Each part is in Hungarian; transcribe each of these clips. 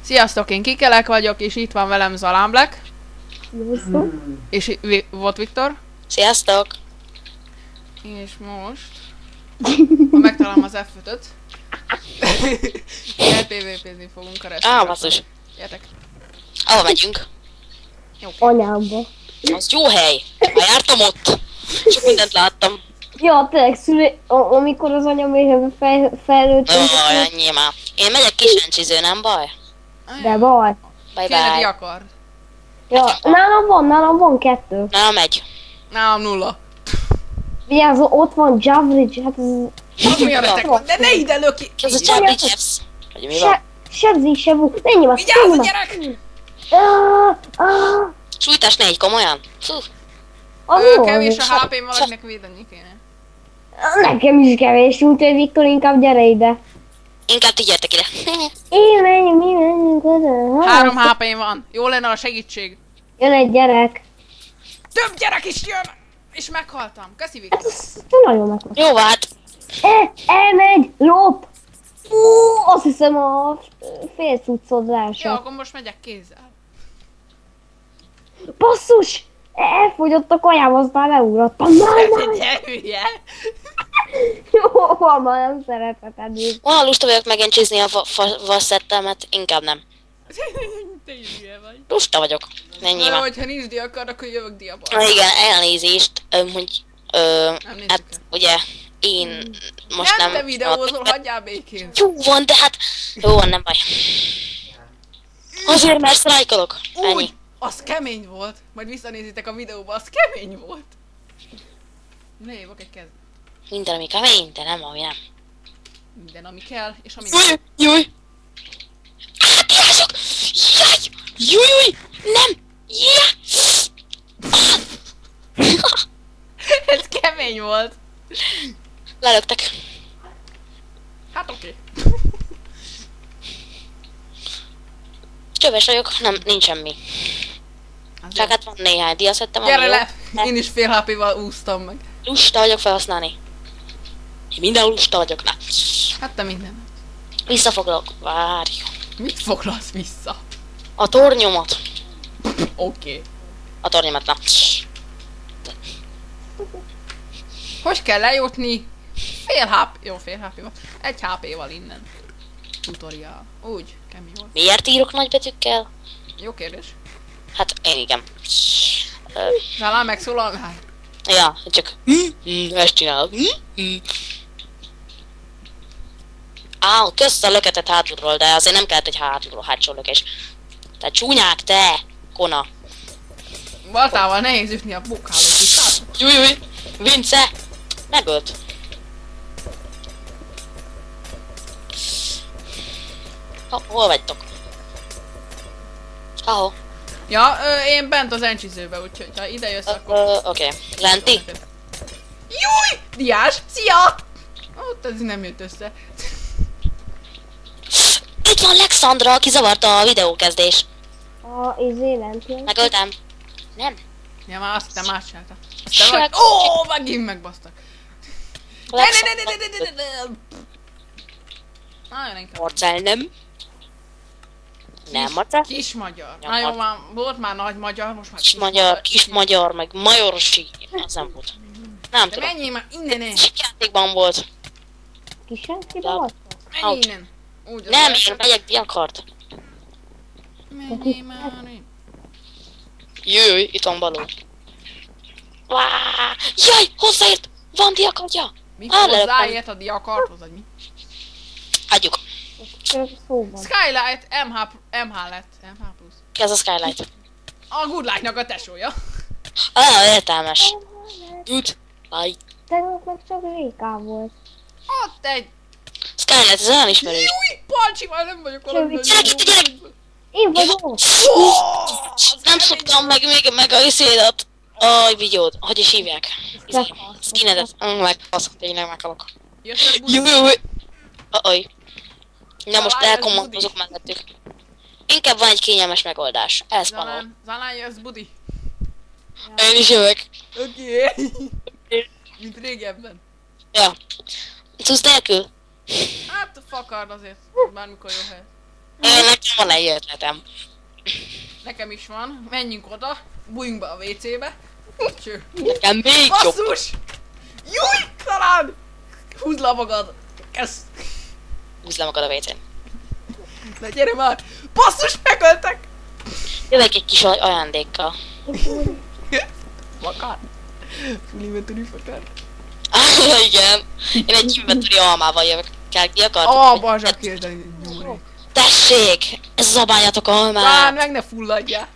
Sziasztok, én Kikelek vagyok, és itt van velem Zalán Black. Sziasztok. És volt Viktor. Sziasztok! És most, ha megtalálom az F5-öt, PvP-zni fogunk a resztet. Basszus. Gyertek. Ahol megyünk? Jó. Anyámba. Az jó hely. Már jártam ott. Sok mindent láttam. Ja, tényleg amikor az anyaméhebe felnőttem. Ennyi már. Én megyek kisencsiző, nem baj? De baj. Bye Kéne bye. diakar. Ja, nálam van 2. Na, megy. Nálam 0. Vigyázz, ott van Javridge, hát ez... Az mi a retek van? De ne ide löki! Ez a Chubby Jeffs. Vagy mi van? Sebzi, sebu. Menj már, Vigyázz a gyerek! Sújtás 4, komolyan? Fú. Kevés a HP-m, valakinek védeni kéne. Nekem is kevés, úgyhogy Viktor inkább gyere ide. Inkább ti gyertek ide. Én menjünk, mi menjünk oda. 3 HP-m van. Jó lenne a segítség. Jön egy gyerek. Több gyerek is jön! És meghaltam. Köszi, Viktor. Ez nagyon megvan. Jó, hát. Elmegy, lop. Azt hiszem a fél cuccod Jó, leesett. akkor most megyek kézzel. Basszus! Elfogyott a kajám, aztán leugrottam. Ugye, hülye? Jó, már nem szeretek eddig. Olyan lusta vagyok megencsizni a vasszettelmet, inkább nem. Te is hülye vagy. Lusta vagyok. Ennyi Na, már. hogyha nincs diakar, akkor jövök diaba. Na igen, elnézést, hogy nézzük hát el. ugye én most Nem nem... te videózol, hagyjál békén. Jó van, de hát... Jó van, nem baj. Azért, mert sztrájkolok. Ennyi. Úgy, az kemény volt. Majd visszanézitek a videóba, az kemény volt. Lévok egy kezd. Minden, ami kemény, de nem, ami nem. Minden, ami kell, és ami nem. Júj, júj! Átjázok! Jaj! Júj, júj! Nem! Ja! Ez kemény volt. Lelöktek. Hát oké. Csöves vagyok, nem, nincs semmi. Csak hát van néhány diaszettem, ami Gyere jó. le! Én is fél HP-val úsztam meg. Lusta vagyok felhasználni. Én minden lusta vagyok, na. Hát te minden. Visszafoglalok. Várj. Mit foglalsz vissza? A tornyomat. Oké. A tornyomat, na. Hogy kell lejutni? Fél HP... Jó, fél HP-val. 1 HP-val innen. Tutorial. Úgy, kemény volt. Miért írok nagybetűkkel? Jó kérdés. Hát én igen. Talán megszólal már. Ja, csak ezt csinálok. Kösz a löketet hátulról, de azért nem kellett egy hátsó lökés. Tehát csúnyák, te! Kona. Baltával nehéz ütni a bukálót is, hát? Júj, júj! Vince! Megölt. Hol vagytok? Ahol? Ja, én bent az encsizőbe, úgyhogy ha ide jössz, akkor... Oké. Lenti? Júj! Diás! Szia! Ott ez nem jött össze. Itt van Alexandra, aki zavarta a videókezdés. A lent. Megöltem. Nem. Ja, már azt hittem más csinálta. Aztán vagy... Ó, megint megbasztak. Ne. Nagyon inkább. Marcel nem. Nem, Marcel. Kis magyar. Ja, Na jó, már volt már nagy magyar, most már Kis magyar, meg majorosi. Az nem volt. Nem De tudom. menjél már innen! Játékban volt. Kisenkibe vagy? Menjél innen! Úgy, az Nem, első. én megyek Diakart. Menjél már! Jöjj, itt van Baló. Jaj, hozzáért! Van Diakartja! Mi lelöktem. hozzáért a diakarthoz, vagy mi? Hagyjuk. Csak szó van. Skylight MH lett. MH plusz. Ki az a Skylight? A Good Light-nak a tesója. Értelmes. Good Light. Tegnap meg csak Réká volt. Ott egy... Skylight, ez olyan ismerős. Júj! Palcsival nem vagyok valami nagyon Gyerek, jó. gyerek! Én vagyok! Nem szoktam meg a szédet. Aj, vigyód. Hogy is hívják? Skinedet. Megfasz, tényleg meghalok. Jöttek busz. Júj. Aj. Na most Zalán, elkommandozok mellettük. Inkább van egy kényelmes megoldás. Elszpanol. Zalán jössz, budi. Én is jövök. Oké. Mint régebben. Ja. Tudsz nélkül? Hát fakard azért. Bármikor jó hely. Nekem van egy ötletem. Nekem is van. Menjünk oda. Bújjunk be a WC-be. Cső. Nekem még jobb. Basszus! Júj! Talán! Húzd le magad! Kezd! Húzd le magad a WC-n. Na gyere már! Basszus! Megöltek! Jövök egy kis ajándékkal. Vakar. Full inventory fakar. Igen. Én egy inventory almával jövök. Ki akartok? Bazsak kérdeni nyomni. Tessék! Ez zabáljatok almát! Már meg ne fulladjál!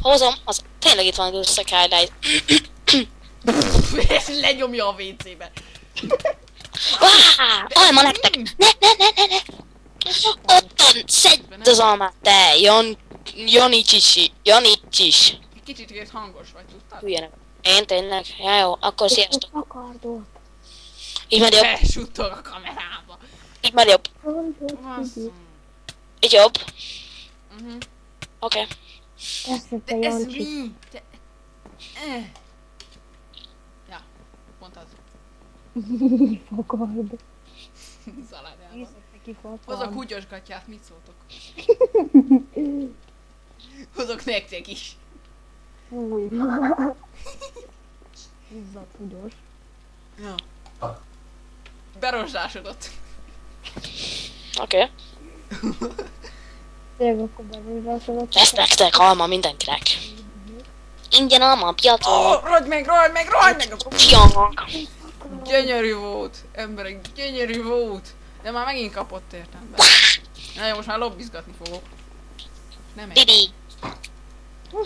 Hozom, az tényleg itt van a Skylight. És lenyomja a WC-be. Alma nektek! Ne! Ottan, szedd az almát, te! Janicsis. Egy kicsit hangos vagy, tudtad? Hülyenek. Én tényleg? Ja, jó, akkor sziasztok. Akardot. Így már jobb. Besuttog a kamerába. Így már jobb. Basszum. Így jobb. Mhm. Oké. Teszete De ez Jancsi. mi? Te... Ja, pont az. Akardot. Szaládjában. Neki Hozok kutyos gatyát, mit szóltok? fakard. Hozok nektek is. Új. Izzad tudós. Ja. Berozsásodott. Oké. Tényleg akkor berúzsásodott. Lesz nektek alma mindenkinek. Ingyen alma a piacon. Rogy meg! Fiak. Gyönyörű volt, emberek, gyönyörű volt. De már megint kapott értem be. Na jó, most már lobbizgatni fogok. Nem egy. Bibi.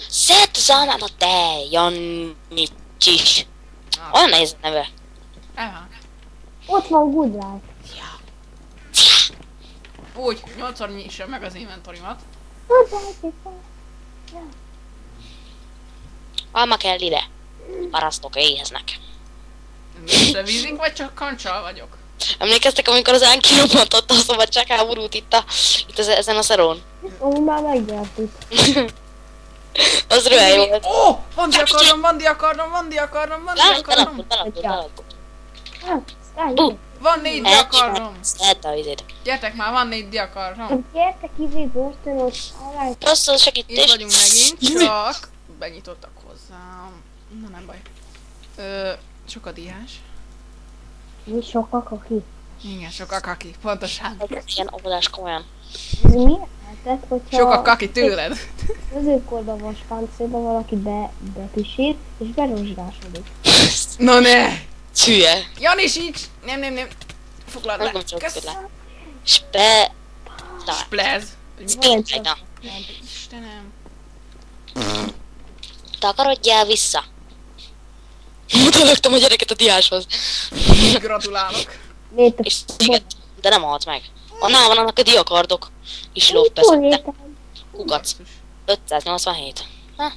Szedd az almámat, te Janicsis. Olyan nehéz a neve. Elván. Ott van Good Life. Úgy, 8-szor nyissam meg az inventorimat. Good Life is fun. Alma kell ide. Parasztok éheznek. Összevízink, vagy csak kancsal vagyok? Emlékeztek, amikor az Án kirobbantotta a szabadságháborút itt ezen a szerón? Ó, már megnyertük. Az röhely volt. Ó! Van diakarnom! Belakod. Bú. Van 4 diakarnom! Szedd a izét. Gyertek már, van 4 diakarnom! Gyertek izé börtönöt. Alá. Rossz a Itt segítés. vagyunk megint, csak benyitottak hozzám. Na nem baj. Sok a diás. Mi sokak, aki? Igen, sok a kaki, pontosan. Ilyen óvodás komolyan. Ez miért lehetett, hogyha... Sok a kaki tőled. Középkorban vas páncélban valaki bepisít, és berozsdásodik. Na ne! Hülye. Janisics! Nem. Foglald le. Nem csak Kösz. le. Spe... Splez. Na, Istenem. takarodjál vissza. Mutattam a gyereket a diáshoz. Gratulálok. Miért a És igen, de nem halt meg. Annál van annak a diakardok. És lóvpeszette. Kukac. 587. Ha,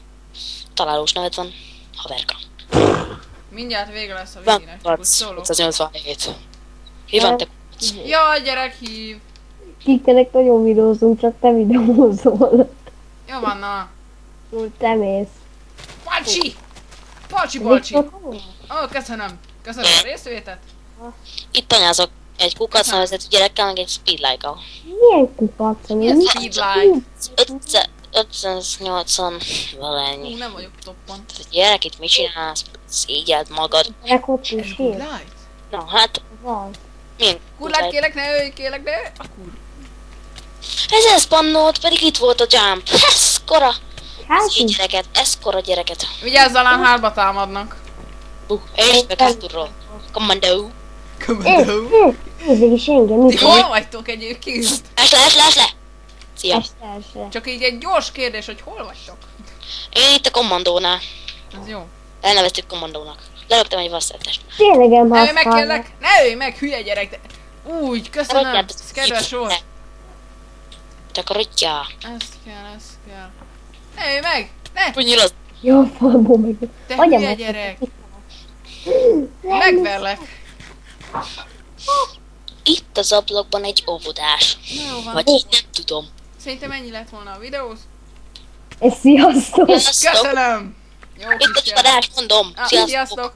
találós neved van. Haverka. Mindjárt vége lesz a Van videónak, csak úgy kukac. szólok. 587. Hívan te kukac. Jaj, gyerek, hív. Kikkenek nagyon videózunk, csak te videózol. Jó van, na. Úgy te mész. Balcsi! Balcsi! Ó, köszönöm a részvétet. Itt anyázok egy kukac nevezetű gyerekkel, meg egy speedlike-kal. Milyen kupac? Milyen speedlight? 580 valennyi. Nem vagyok toppon. Gyerek, itt mit csinálsz? Szégyeld magad. Gyerek ott Ez is good kér. light? Na hát, Van. milyen Kurlát kérlek, ne ölj, kérlek, de a kur. Ez pannolt, pedig itt volt a jump. Eszkora! Hát Szép is. gyereket, eszkora gyereket. Vigyázz, alán hátba támadnak. És meg hátulról. Commando. Commando. Nézzék is engem, Ti mit hol vagytok egyébként? Esle! Szia. este. Csak így egy gyors kérdés, hogy hol vagytok? Én itt a kommandónál. Ez jó. Elneveztük kommandónak. Lelöktem egy vasszertest. Tényleg Ne ölj meg, elmászkálnak. kérlek! Ne ölj meg, hülye gyerek! De... Úgy, köszönöm! Ez kedves sor! Takarodjál. Ez kell. Ne ölj meg! Ne! Hogy nyílod? Jó, falból meg. Te Agyam hülye meg. gyerek! Megverlek! Itt az ablakban egy óvodás. Na jó van. Vagy így nem tudom. Szerintem ennyi lett volna a videó. Sziasztok! Sziasztok! Köszönöm! Jó Itt a kis csapadás, mondom. Sziasztok! Sziasztok!